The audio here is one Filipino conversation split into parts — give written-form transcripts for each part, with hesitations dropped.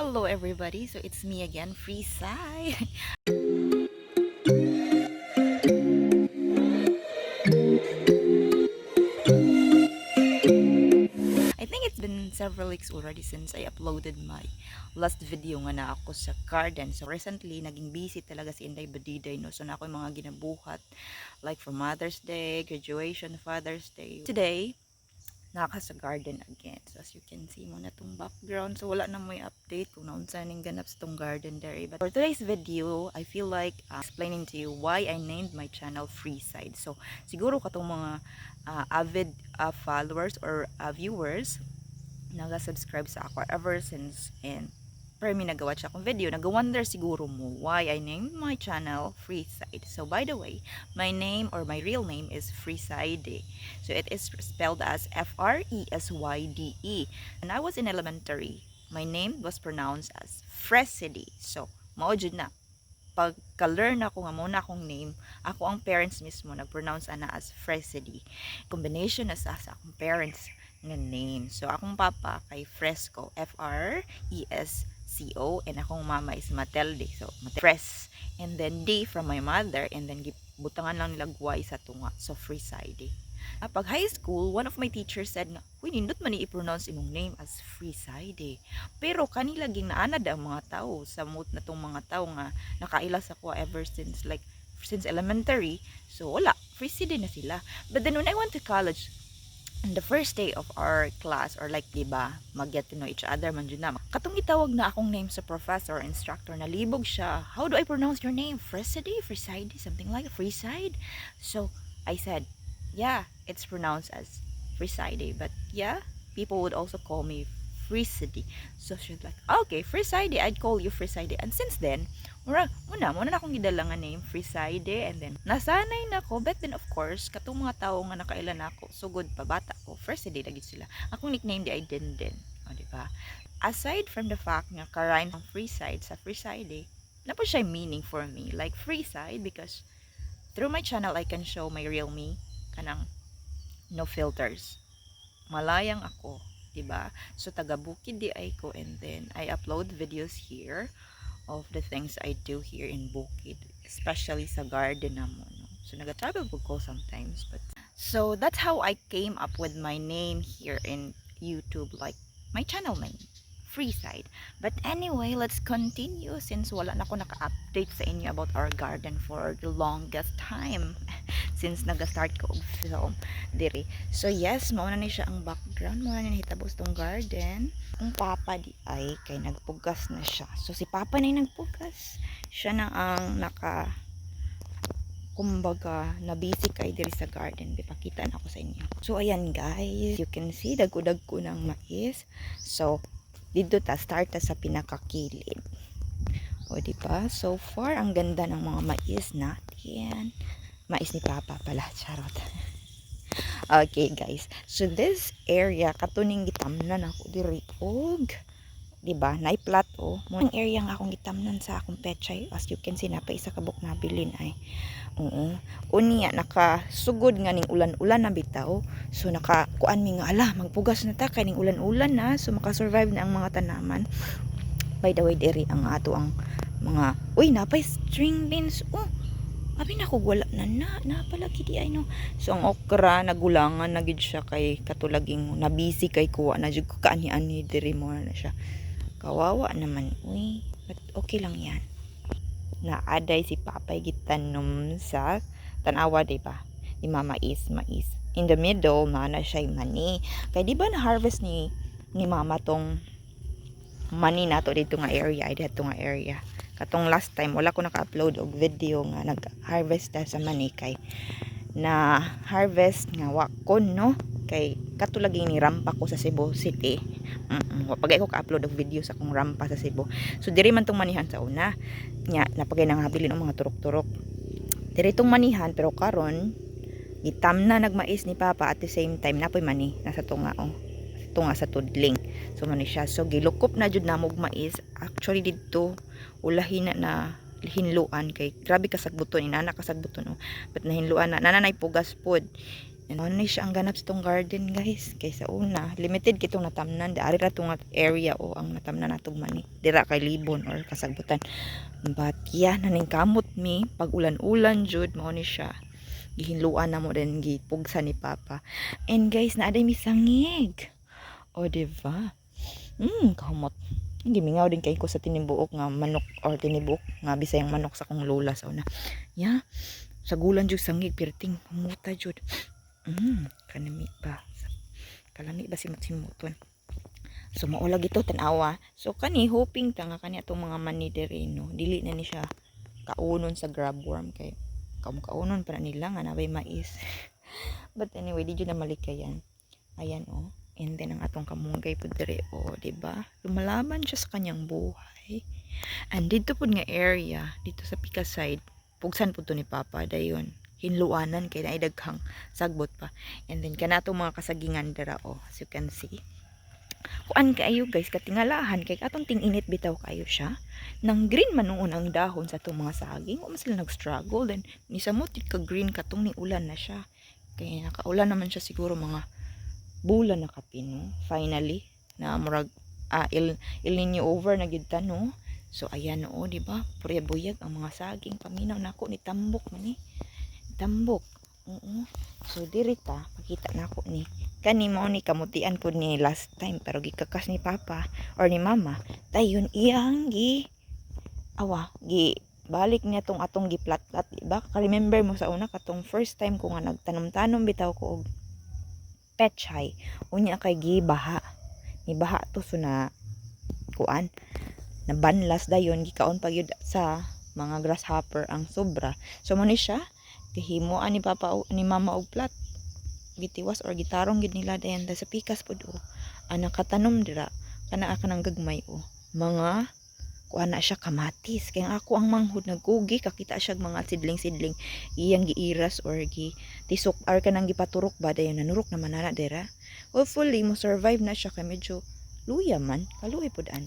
Hello everybody, so it's me again, Free Sai. I think it's been several weeks already since I uploaded my last video nga na ako sa garden. So recently, naging busy talaga si Inday Badiday, no? So na ako yung mga ginabuhat, like for Mother's Day, graduation, Father's Day. Today, naka sa garden again. So as you can see mo na tong background. So wala na may update kung naunsa ning ganap sa tong garden there. But for today's video, I feel like explaining to you why I named my channel Freeside. So siguro katong mga avid followers or viewers naga-subscribe sa ako ever since, and pero may nagawa siya akong video, nag-wonder siguro mo why I named my channel Freeside. So by the way, my name or my real name is Freeside. So it is spelled as Fresyde. When I was in elementary, my name was pronounced as Fresedy. So mao jud na pagka-learn ako nga muna akong name, ako ang parents mismo nag-pronounce ana as Fresedy. Combination na sa akong parents nga name. So akong papa kay Fresco, Fresco, and akong mama is Matelde. So Fres, and then D from my mother, and then butangan lang nila guway sa tunga. So Freeside. Pag high school, one of my teachers said nga, "Uy, nindot man i-pronounce imong name as Freeside." Pero kanila ging naanad ang mga tao sa mood na tong mga tao nga nakailas ako ever since since elementary. So wala, Freeside na sila. But then when I went to college, on the first day of our class, or like diba, mag-get to know each other man dyan na. Katong itawag na akong name sa professor or instructor, nalibog siya. How do I pronounce your name? Freeside? Freeside? Something like Freeside? So I said, yeah, it's pronounced as Freeside. But yeah, people would also call me Freeside. So she's like, okay, Freeside, I'd call you Freeside. And since then, muna na akong gidalangan name Freeside, and then nasanay na ko. But then of course, katong mga tao nga nakailan ako, so good pa bata ko, Freeside lagi sila. Akong nickname di ay din. O diba? Aside from the fact nga karain ng Freeside sa Freeside, na po siya meaning for me. Like Freeside because through my channel I can show my real me, kanang no filters. Malayang ako, diba? So taga Bukid di ay ko, and then I upload videos here of the things I do here in Bukid, especially sa garden namo, no? So naga-travel ko sometimes, but so that's how I came up with my name here in YouTube, like my channel name, Freeside. But anyway, let's continue since wala na ako naka-update sa inyo about our garden for the longest time since naga-start ko og film diri. So yes, mauna ni siya ang background, mauna ni hitabo tong garden. Ang papa di ay kay nagpugas na siya. So si papa na yung nagpugas. Siya na ang kumbaga na busy kay diri sa garden. Ipakita na ako sa inyo. So ayan guys, you can see dagko ng mais. So dito start sa pinakakilid. O diba? So far ang ganda ng mga mais natin. Mais ni papa pala, charot. Okay guys, so this area katuning gitamnan ako diri og diba naiplat mo ang area nga akong gitamnan sa akong pechay. As you can see, napay isa kabuk nabilin ay unya nakasugod nga ning ulan-ulan na bitaw. So nakakuan mi nga ala magpugas na ta kay ning ulan-ulan na, so makasurvive na ang mga tanaman. By the way, diri ang ato ang mga napay string beans. Abi na ko wala na pala kidi ay no. So ang okra nagulangan na gid siya kay katulaging nabisi kay kuha na jud ko kaani-ani diri mo na siya. Kawawa naman. But okay lang yan. Naaday si papay gitanom sa tanawa, diba? Ni mama is mais. In the middle na siya mani. Kay di ba na harvest ni mama tong mani nato dito nga area, dito nga area. Katong last time wala ko naka-upload og video nga nag-harvest sa mani kay na harvest nga wakon, no? Kay katulaging ni rampa ko sa Cebu City. Pagay ko ka-upload og video sa akong rampa sa Cebu. So diri man tong manihan sa una. Nya napagay nang habilin og mga turok-turok. Diri tong manihan, pero karon gitam na nagmais ni papa at the same time napoy mani nasa tunga sa tudling. So mani siya. So gilukop na jud namog mais. Actually dito ulahin na hinluan kay grabe kasagbuton, inana kasagbuton. But nahinluan na nanay pugas pod. And ano siya ang ganap sa tong garden guys. Kaysa una, limited kitong natamnan. Dari ra tong area o ang natamnan natong mani. Dira kay libon or kasagbutan. But yeah, naning kamot mi. Pag ulan-ulan jud, mao ni siya. Gihinluan na mo din gipugsa ni Papa. And guys, naaday mi sangig. O diba? Kamot. Gimingaw din kay ko sa tinibuok nga manok or tinibuok nga bisayang manok sa kong lola sa una. Yeah. Sa gulan jud sangig perting muta jud. Kanami ba? Kalami ba si Matsimuton? So maulag ito tanawa. So kani hoping ta nga kani atong mga mani diri no. Dili na ni siya kaunon sa grabworm kay kaunon para nila nga nabay mais. But anyway, di jud na malikayan. Ayan oh. And then ang atong kamunggay po dire oh, di ba? Lumalaban siya sa kanyang buhay. And dito po nga area, dito sa Pika side, pugsan po to ni Papa dayon. Hinluanan kay naay daghang sagbot pa. And then kanato mga kasagingan dira oh, as you can see. Kuan kaayo guys, katingalahan kay atong ting-init bitaw kayo siya. Nang green man noon ang dahon sa itong mga saging, o sila nag-struggle. Then ni samot ka green katong ni ulan na siya. Kaya nakaulan naman siya siguro mga bulan na kapino. Finally, na murag il Nino over na gid ta no. So ayan no, di ba? Purya-buyag ang mga saging paminaw nako ni tambok man ni. Tambok. Oo. So diri ta makita nako ni kani mo ni kamutian po ni last time pero gikakas ni Papa or ni Mama dayon iyang gi balik niya tong atong giplat-plat, diba? Ka-remember mo sa una katong first time ko nga nagtanom-tanom bitaw ko og pechay unya kay gibaha ni baha to so na kuan na banlas dayon gikaon pag yun sa mga grasshopper ang sobra. So mo ni siya gihimuan ni Papa ni Mama og plat gitiwas or gitarong gid nila dayon sa pikas pod o ana katanom dira kana nang gagmay o mga kuan na siya kamatis kay ako ang manghud nagkugi kakita siya mga sidling iyang giiras or tisok or kanang gipaturok ba dayon nanurok naman na dira. Hopefully mo survive na siya kay medyo luya man kaluoy pod an.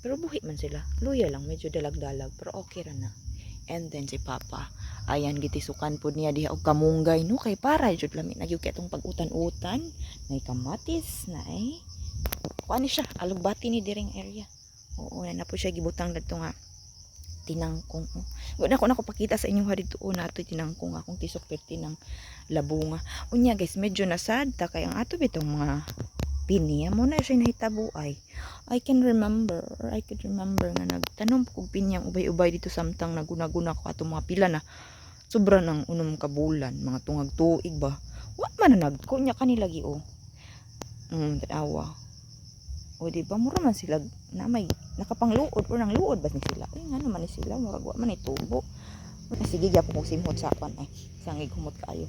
Pero buhi man sila luya lang medyo dalag-dalag pero okay ra na. And then si Papa ayan gitisukan po niya diha og kamunggay no kay para jud lami nagyud kay tong pag-utan-utan nay kamatis na kuan ni siya alugbati ni diring area. Oo na po siya gibutang dadto nga tinangkong. Wa na ko pakita sa inyo ha dito na ato tinangkong akong tisok perti ng labunga. Unya guys medyo nasad ta kay ang ato bitong mga pinya mo na siya nahitabuay. I could remember nga nagtanom ko pinyang ubay-ubay dito samtang naguna-guna ko ato mga pila na sobra ng unom ka bulan mga tungag tuig ba. Wa man na nagkunya kanila gi o. Tanawa. O di ba mura man sila na may nakapangluod or nang luod ba ni sila? Ay nga naman ni sila murag wa man itubo. Sige gyapon kog simhot sa pan ay sangig humot kaayo.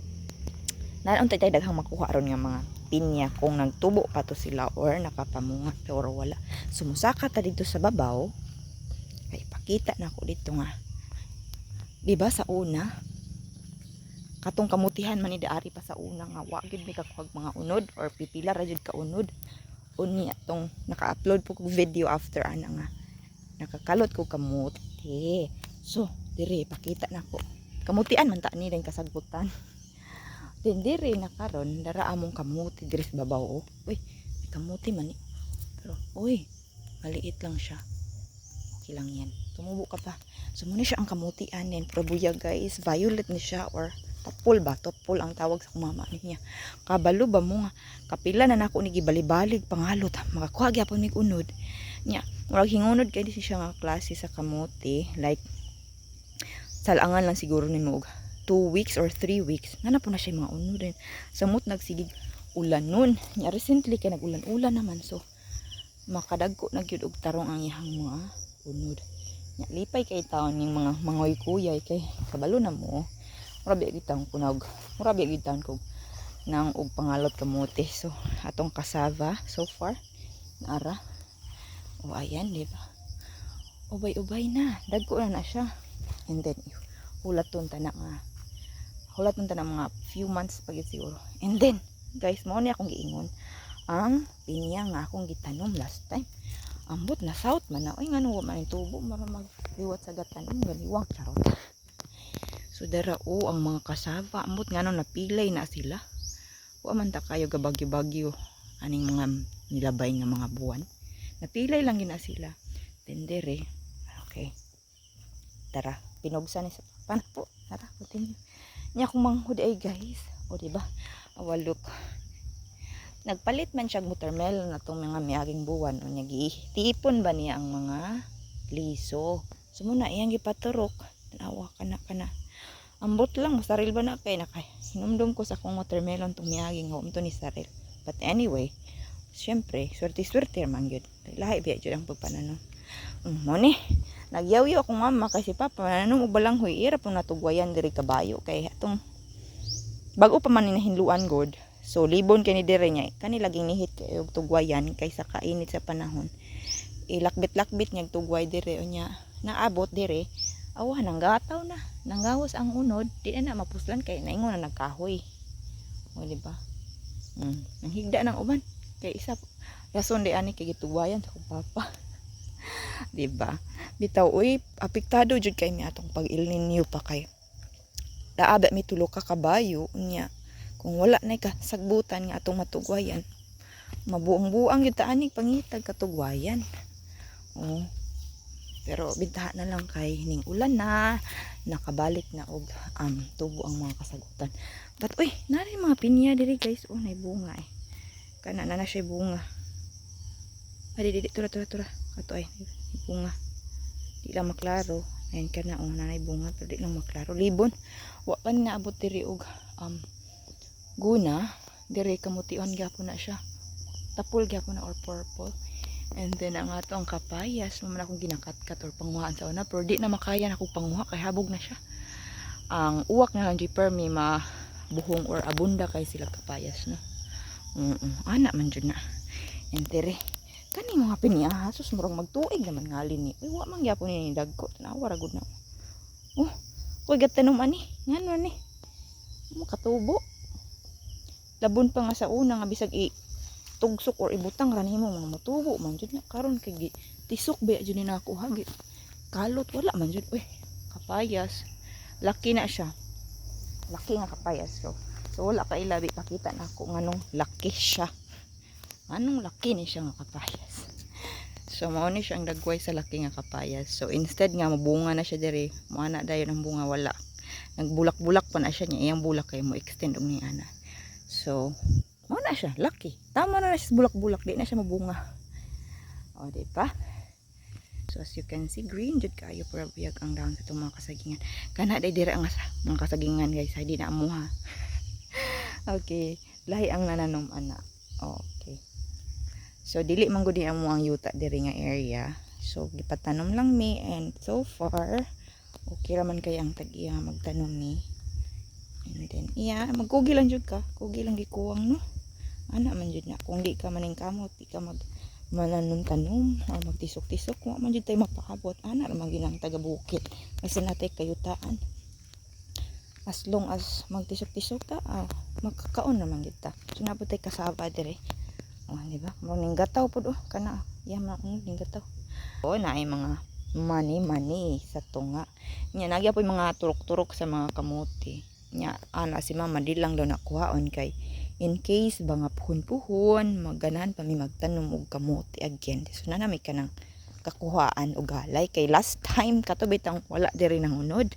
Naon tay daghang makuha aron nga mga pinya kung nagtubo pa to sila or nakapamunga pero wala. Sumusaka ta dito sa babaw. Ay pakita na ko dito nga. Di ba sa una katong kamutihan man ni daari pa sa una nga wa gyud mi kakuhag mga unod or pipila ra jud ka unod. Unya tong naka-upload po kog video after ana nga nakakalot ko kamuti. So dire pakita na ko kamutian man ta ni rin kasagbutan. Then dire na karon dara among kamuti dire sa babaw oh. Uy kamuti man ni pero uy maliit lang siya okay lang yan tumubo ka pa. So muna siya ang kamutian then probuya guys violet ni siya or topol ba? Topol ang tawag sa kumama niya. Kabalo ba mo nga kapila na nako ni gibali-balig pangalot makakuha gyapon mig unod. Nya, murag hingunod kay di siya nga klase sa kamote like salangan lang siguro nimo 2 weeks or 3 weeks. Nana po na siya mga unod din. Samot nagsigig ulan nun. Nya recently kay nag-ulan-ulan naman so makadagko na gyud og tarong ang iyang mga unod. Nya lipay kay taon ning mga mangoy-kuyay kay kabalo na mo. Murabi agitang kunag murabi agitan ko nang og pangalot kamote. So atong kasava so far naara o ayan diba ubay-ubay na dagko na siya and then hulaton ta na mga few months pa gyud siguro. And then guys mo ni akong giingon ang pinya nga akong gitanom last time ambot na south man na oy ngano wa man tubo mara magliwat sa gatan ganiwang charot. So dara ang mga kasaba ambot ngano napilay na sila. Wa man ta kayo gabagyo-bagyo aning mga nilabay nga mga buwan. Napilay lang gina sila. Tendere. Okay. Tara, pinugsa ni sa pan po. Tara, continue. Nya kung manghud ay guys. O di ba? Awalok. Nagpalit man siya watermelon na tong mga miaging buwan. O niya giitipon ba niya ang mga liso. So muna iyang gipaturok. Tanawa kana. Ambot lang, masaril ba na kay nakay. Hinumdum ko sa akong watermelon tong miaging home to ni saril. But anyway, syempre, swerte-swerte man gyud. Lahi biya jud ang pagpananom. Mo ni, nagyaw-yaw akong mama kasi papa mananong ubalang huy ira pong natugwayan diri kabayo kay atong bago pa man hinluan god. So libon kay ni dire nya kani laging nihit kay og tugwayan kaysa kainit sa panahon. Ilakbit-lakbit nga tugway dire unya naabot dire. Awa nang gataw na. Nanggawas ang unod, di na mapuslan kay naingon na nagkahoy. O di ba? Nang higda ng uban kay isa rason di ani kay gituwayan sa kong papa. Di ba? Bitaw uy, apektado jud kay mi atong pag-Il Nino pa kay. Daabe mi tulo ka kabayo unya. Kung wala na kasagbutan nga atong matugwayan, mabuang-buang gyud ta ani pangitag katugwayan. Oh. Pero bintaha na lang kay ning ulan na nakabalik na og tubo ang mga kasagutan. But uy, nari mga pinya diri guys, nay bunga eh. Kana na siya bunga. Adi tura. Kato ay bunga. Di lang maklaro. Ayan kana nanay bunga pero di lang maklaro. Libon. Wa pa naabot diri og guna, diri kamution gyapon na siya. Tapol gyapon na or purple. And then ang ato ang kapayas, naman akong ginakat-kat or panguhaan sa una, pero di na makaya na akong panguha kay habog na siya. Ang uwak na lang per may mabuhong or abunda kay sila kapayas no. Ana man jud na. Entere. Kani mga piniya, sus murang magtuig naman ngalin ni. Uy, wa man gyapon ni dagko, tanawa ra gud na. Oh, koy gatanom ani, ngano ni. Mo katubo. Labon pa nga sa una nga bisag tugsok or ibutang rani mo mga matubo man jud na karon kay tisok ba jud ni nakuha kalot wala man jud kapayas laki na siya laki nga kapayas so wala ka ilabi pakita nako nganong laki siya anong laki ni siya nga kapayas so mao ni siya ang dagway sa laki nga kapayas so instead nga mabunga na siya diri mo ana dayon ang bunga wala nagbulak-bulak pa na siya niya iyang bulak kay mo extend og ni ana so mao na siya, lucky. Tama na siya bulak-bulak, di na siya mabunga. O, diba? So, as you can see, green jud kayo para biyag ang dahon sa itong mga kasagingan. Kana, day dira ang mga kasagingan, guys. Hindi na amuha. Okay. Lahi ang nananom, anak. Okay. So, dili man gud ang muang yuta diri nga area. So, gipatanom lang mi. And so far, okay raman kay ang tag-iya magtanom ni. And then, iya, magkugi lang jud ka. Kugi lang gikuwang, no? Ana man jud na kung di ka maning kamot di ka mananom-tanom o magtisok-tisok wa man jud tay mapaabot ana ra man ginang taga bukid kasi natay kayutaan as long as magtisok-tisok ta magkakaon naman gid ta so nabot tay kasaba dire di ba mo ning gataw pud kana yaman ning gataw naay mga mani sa tunga nya nagya po mga turok-turok sa mga kamote nya ana si mama di lang daw nakuhaon kay in case ba nga puhon-puhon maganan pa mi magtanom og kamote again so na nami kanang kakuhaan og galay kay last time kato bitang wala diri nang unod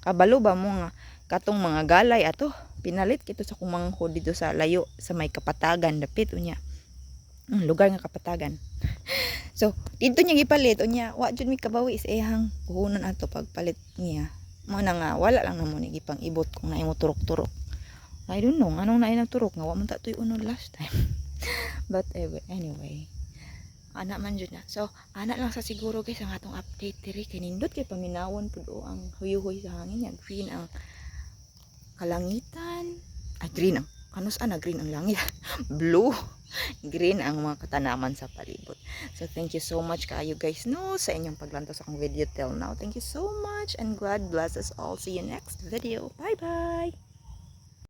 kabalo ba mo nga katong mga galay ato pinalit kito sa kumangho dito sa layo sa may kapatagan dapit unya lugar nga kapatagan so dito niya gipalit unya wa jud mi kabawi sa ihang puhunan ato pagpalit niya mo na nga wala lang namo ni gipang ibot kung naay mo turok-turok I don't know anong naay nagturok nga wa man ta tuy unod last time but anyway ana man jud na so ana lang sa siguro guys ang atong update diri kay nindot kay paminawon pud ang huyuhoy sa hangin nga green ang kalangitan green ang kanus green ang langit blue green ang mga katanaman sa palibot so thank you so much kaayo guys no sa inyong paglantaw sa akong video till now thank you so much and God bless us all see you next video bye bye